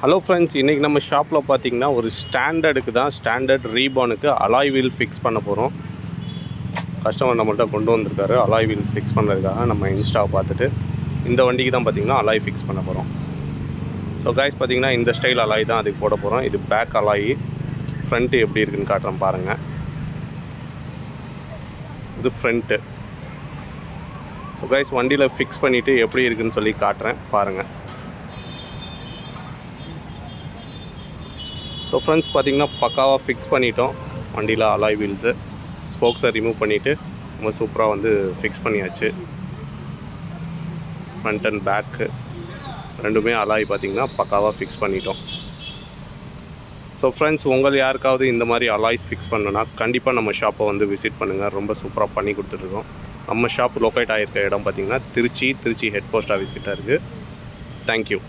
Hello friends, இன்றைக்கி நம்ம ஷாப்பில் பார்த்திங்கன்னா ஒரு ஸ்டாண்டர்ட் ரீபானுக்கு அலாய் வீல் ஃபிக்ஸ் பண்ண போகிறோம். கஸ்டமர் நம்மள்கிட்ட கொண்டு வந்திருக்காரு அலாய் வீல் ஃபிக்ஸ் பண்ணுறதுக்காக. நம்ம இன்ஸ்டாவை பார்த்துட்டு இந்த வண்டிக்கு தான் பார்த்திங்கன்னா அலாய் ஃபிக்ஸ் பண்ண போகிறோம். ஸோ கைஸ் பார்த்திங்கன்னா இந்த ஸ்டைல் அலாய் தான் அதுக்கு போட போகிறோம். இது பேக் அலாய், ஃப்ரண்ட்டு எப்படி இருக்குதுன்னு காட்டுறேன் பாருங்கள். இது ஃப்ரண்ட்டு. ஸோ கைஸ் வண்டியில் ஃபிக்ஸ் பண்ணிவிட்டு எப்படி இருக்குதுன்னு சொல்லி காட்டுறேன் பாருங்கள். ஸோ ஃப்ரெண்ட்ஸ் பார்த்திங்கன்னா பக்காவாக ஃபிக்ஸ் பண்ணிட்டோம் வண்டியில் அலாய் வீல்ஸு. ஸ்போக்ஸை ரிமூவ் பண்ணிவிட்டு ரொம்ப சூப்பராக வந்து ஃபிக்ஸ் பண்ணியாச்சு. ஃப்ரண்ட் அண்ட் பேக்கு ரெண்டுமே அலாய் பார்த்திங்கன்னா பக்காவாக ஃபிக்ஸ் பண்ணிட்டோம். ஸோ ஃப்ரெண்ட்ஸ், உங்கள் யாருக்காவது இந்த மாதிரி அலாய்ஸ் ஃபிக்ஸ் பண்ணணுன்னா கண்டிப்பாக நம்ம ஷாப்பை வந்து விசிட் பண்ணுங்கள். ரொம்ப சூப்பராக பண்ணி கொடுத்துட்ருக்கோம். நம்ம ஷாப் லொக்கேட் ஆகிருக்க இடம் பார்த்திங்கன்னா திருச்சி ஹெட் போஸ்ட் ஆஃபீஸ் கிட்ட இருக்குது. தேங்க்யூ.